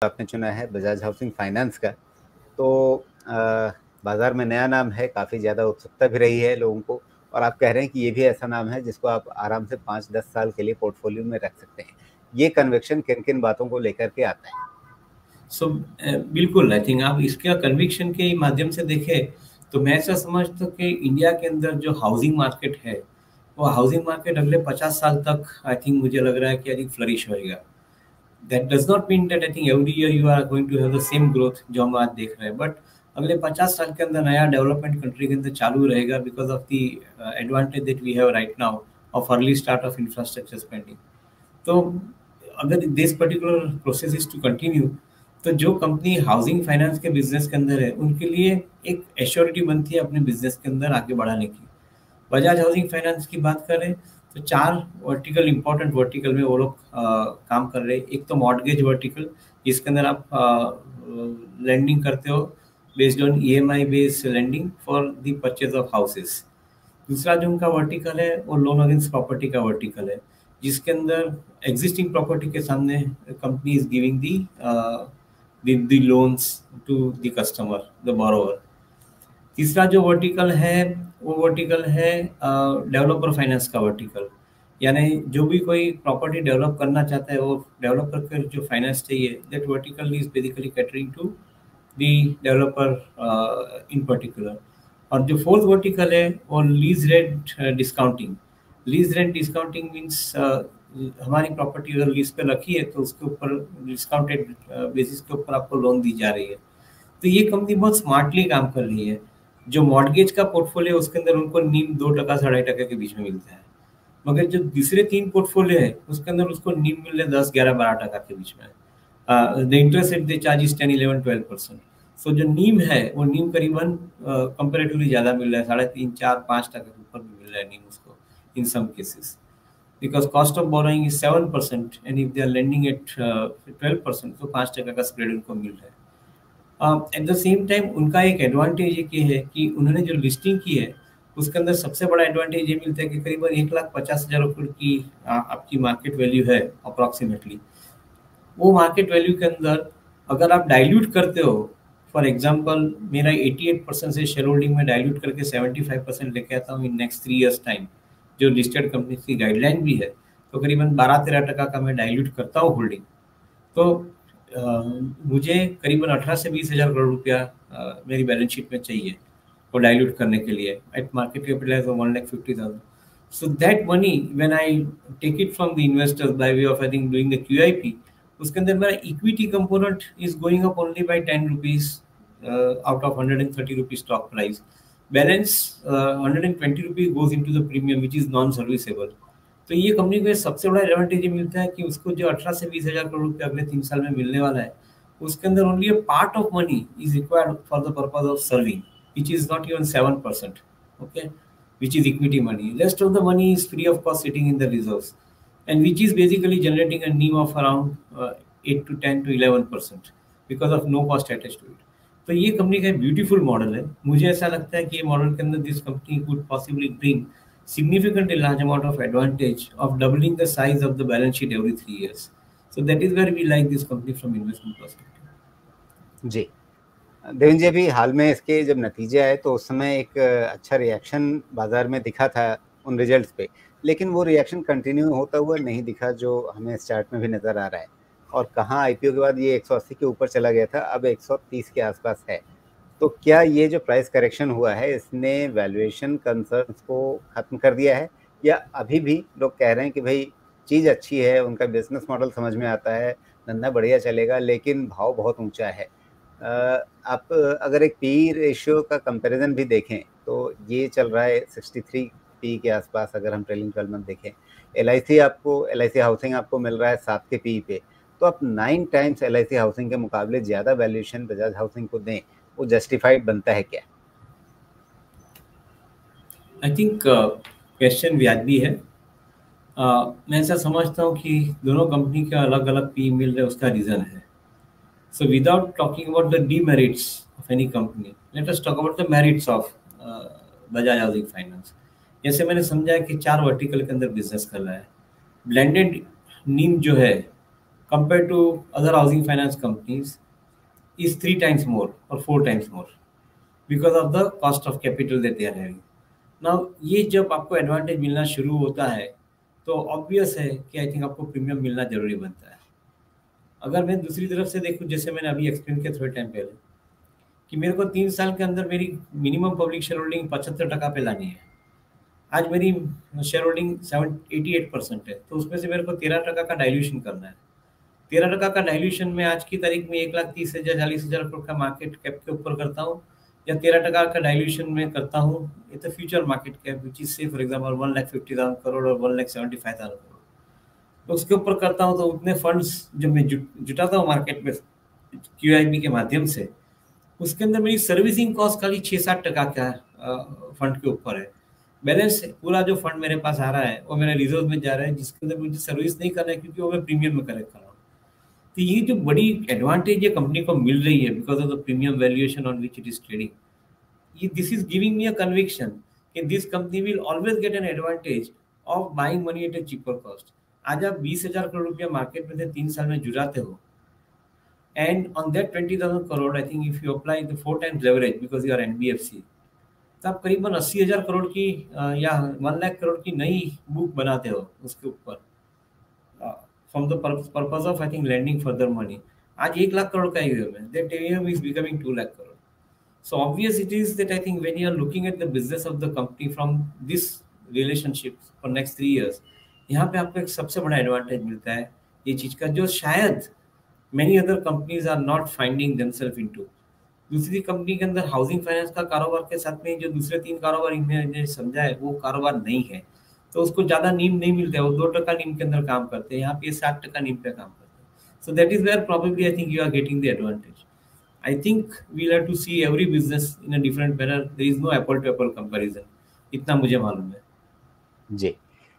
आपने चुना है बजाज हाउसिंग फाइनेंस का, तो बाज़ार में नया नाम है, काफ़ी ज़्यादा उत्सुकता भी रही है लोगों को, और आप कह रहे हैं कि ये भी ऐसा नाम है जिसको आप आराम से 5-10 साल के लिए पोर्टफोलियो में रख सकते हैं। ये कन्विक्शन किन-किन बातों को लेकर के आता है? बिल्कुल आई थिंक आप इसका कन्विक्शन के माध्यम से देखें तो मैं ऐसा समझता हूँ कि इंडिया के अंदर जो हाउसिंग मार्केट है वो हाउसिंग मार्केट अगले 50 साल तक आई थिंक मुझे लग रहा है कि आई थिंक फ्लरिश होएगा। That does not mean that I think every year you are going to have the same growth जो हम आज देख रहे हैं, बट अगले 50 साल के अंदर नया डेवलपमेंट कंट्री के अंदर चालू रहेगा because of the advantage that we have right now of early start of infrastructure spending. तो अगर this particular process is to continue तो जो कंपनी हाउसिंग फाइनेंस के बिजनेस के अंदर है उनके लिए एक एश्योरिटी बनती है अपने बिजनेस के अंदर आगे बढ़ाने की। बजाज हाउसिंग फाइनेंस की बात करें तो 4 वर्टिकल इंपॉर्टेंट वर्टिकल में वो लोग काम कर रहे हैं। एक तो मॉर्टगेज वर्टिकल जिसके अंदर आप लैंडिंग करते हो based on EMI based lending for the purchase of houses. दूसरा जो उनका वर्टिकल है वो लोन अगेंस्ट प्रॉपर्टी का वर्टिकल है जिसके अंदर एग्जिस्टिंग प्रॉपर्टी के सामने company is giving the loans to the customer the borrower. तीसरा जो वर्टिकल है वो वर्टिकल है डेवलपर फाइनेंस का वर्टिकल, यानी जो भी कोई प्रॉपर्टी डेवलप करना चाहता है वो डेवलपर को जो फाइनेंस चाहिए that vertical is basically catering to the developer in particular. और जो फोर्थ वर्टिकल है वो lease rent discounting. Lease rent discounting means हमारी प्रॉपर्टी अगर लीज पे रखी है तो उसके ऊपर डिस्काउंटेड बेसिस के ऊपर आपको लोन दी जा रही है। तो ये कंपनी बहुत स्मार्टली काम कर रही है। जो मॉर्टगेज का पोर्टफोलियो उसके अंदर उनको नीम 2% 2.5% के बीच में मिलता है, मगर जो दूसरे 3 पोर्टफोलियो है उसके अंदर उसको नीम मिल रहे 10-11-12% के बीच में। The interest rate they charge is 10-11-12%। सो जो नीम है वो नीम करीबन कंपेरेटिवली ज़्यादा मिल रहा है, 3.5-4-5% के ऊपर भी मिल रहा है नीम उसको in some cases, because cost of borrowing is 7% and if they are lending at 12% तो 5% का स्प्रेड उनको मिल रहा है। एट द सेम टाइम उनका एक एडवांटेज ये है कि उन्होंने जो लिस्टिंग की है उसके अंदर सबसे बड़ा एडवांटेज ये मिलता है कि करीबन 1,50,000 रुपये की आपकी मार्केट वैल्यू है अप्रॉक्सीमेटली। वो मार्केट वैल्यू के अंदर अगर आप डाइल्यूट करते हो, फॉर एग्जांपल मेरा 88% से शेयर होल्डिंग में डाइल्यूट करके 75% लेके आता हूँ इन नेक्स्ट 3 इयर्स टाइम, जो लिस्टेड कंपनी की गाइडलाइन भी है, तो करीबन 12-13% का मैं डाइल्यूट करता हूँ होल्डिंग। तो मुझे करीबन 18 से 20,000 करोड़ रुपया मेरी बैलेंस शीट में चाहिए वो डाइल्यूट करने के लिए at market capitalise of 1,50,000। So that money when I take it from the investors by way of I think doing the QIP, उसके अंदर मेरा equity component is going up only by 10 rupees out of 130 rupees stock price. Balance 120 rupees goes into the premium which is non serviceable. तो ये company को सबसे बड़ा advantage ये मिलता है कि उसको जो 18 से 20,000 करोड़ रुपये अगले 3 साल में मिलने वाला है उसके अंदर only a part of money is required for the purpose of serving which is not even 7%, okay, which is equity money. Rest of the money is free of cost sitting in the reserves and which is basically generating a NIM of around 8 to 10 to 11% because of no cost attached to it. तो ये company का beautiful model है। मुझे ऐसा लगता है कि ये मॉडल के अंदर this company could possibly bring significantly large amount of advantage of doubling the size of the balance sheet every 3 years. So that is where we like this company from investment perspective. जी। देवेंद्र जी, अभी हाल में इसके जब नतीजे आए तो उस समय एक अच्छा रिएक्शन बाज़ार में दिखा था उन रिजल्ट्स पे, लेकिन वो रिएक्शन कंटिन्यू होता हुआ नहीं दिखा जो हमें इस चार्ट में भी नज़र आ रहा है। और कहाँ आईपीओ के बाद ये 180 के ऊपर चला गया था, अब 130 के आसपास है। तो क्या ये जो प्राइस करेक्शन हुआ है इसने वैल्यूएशन कंसर्न्स को ख़त्म कर दिया है, या अभी भी लोग कह रहे हैं कि भाई चीज़ अच्छी है, उनका बिजनेस मॉडल समझ में आता है, धंधा बढ़िया चलेगा, लेकिन भाव बहुत ऊंचा है? आप अगर एक पी रेशियो का कंपैरिजन भी देखें तो ये चल रहा है 63 पी के आसपास। अगर हम ट्रेलिंग 12 मंथ देखें, एलआईसी हाउसिंग आपको मिल रहा है 7 के पी पे, तो आप 9 टाइम्स एलआईसी हाउसिंग के मुकाबले ज़्यादा वैल्यूएशन बजाज हाउसिंग को दें, वो जस्टिफाइड बनता है क्या? आई थिंक क्वेश्चन वाजिबी है। मैं ऐसा समझता हूँ कि दोनों कंपनी का अलग अलग पी मिल रहा है, उसका रीज़न है। So without talking about the demerits of any company, let us talk about the merits of Bajaj housing finance. जैसे मैंने समझा कि 4 वर्टिकल के अंदर बिजनेस कर रहा है। ब्लेंडेड नीम जो है compared to other housing finance companies is 3 times more or 4 times more because of the cost of capital that they are having. Now ये जब आपको एडवांटेज मिलना शुरू होता है तो ऑब्वियस है कि आई थिंक आपको प्रीमियम मिलना जरूरी बनता है। अगर मैं दूसरी तरफ से देखूं, जैसे मैंने अभी एक्सप्लेन किया थोड़े टाइम पहले, कि मेरे को 3 साल के अंदर मेरी मिनिमम पब्लिक शेयर होल्डिंग 75% पे लानी है। आज मेरी शेयर होल्डिंग 88% है, तो उसमें से मेरे को 13% का डाइल्यूशन करना है। 13% का डाइल्यूशन में आज की तारीख में 1,30,000 40,000 करोड़ का मार्केट कैप के ऊपर करता हूँ, या 13% का डाइल्यूशन में करता हूँ ये तो future market cap which is से फॉर एग्जाम्पल 1,50,000 करोड़ और 1,75,000 करोड़, तो उसके ऊपर करता हूँ। तो उतने फंड्स जब मैं जुटाता हूँ मार्केट में QIB के माध्यम से, उसके अंदर मेरी सर्विसिंग कॉस्ट खाली 6-7% का फंड के ऊपर है। बैलेंस पूरा जो फंड मेरे पास आ रहा है वो मेरे रिजर्व में जा रहा है, जिसके अंदर मुझे सर्विस नहीं करना है क्योंकि वो मैं प्रीमियम में कलेक्ट कर रहा हूँ। तो ये जो बड़ी एडवांटेज ये कंपनी को मिल रही है because of the premium valuation on which it is trading, ये this is giving me a conviction कि this company will always get an advantage of buying money at a cheaper cost. आज आप 20,000 करोड़ रुपया market में से 3 साल में जुटाते हो, and on that 20,000 crore, I think if you apply the 4 times leverage because you are NBFC, तो आप करीबन 80,000 करोड़ की या 1 लाख करोड़ की नई बुक बनाते हो उसके ऊपर, from the purpose of I think lending further money. आज 1 लाख करोड़ का AUM है, that AUM is becoming 2 lakh crore. So obvious it is that I think when you are looking at the business of the company from this relationship for next 3 years, यहाँ पे आपको एक सबसे बड़ा advantage मिलता है ये चीज का, जो शायद many other companies are not finding themselves into। दूसरी कंपनी के अंदर हाउसिंग फाइनेंस का कारोबार के साथ में जो दूसरे 3 कारोबार इन्हें समझा है वो कारोबार नहीं है, तो उसको ज्यादा नीम नहीं मिलता है, वो 2% नीम के अंदर काम करते हैं, यहाँ पे 60% नीम पे काम करते हैं। So that is where probably I think you are getting the advantage. I think we'll have to see every business in a different manner. There is no apple to apple comparison. इतना मुझे मालूम है। जी।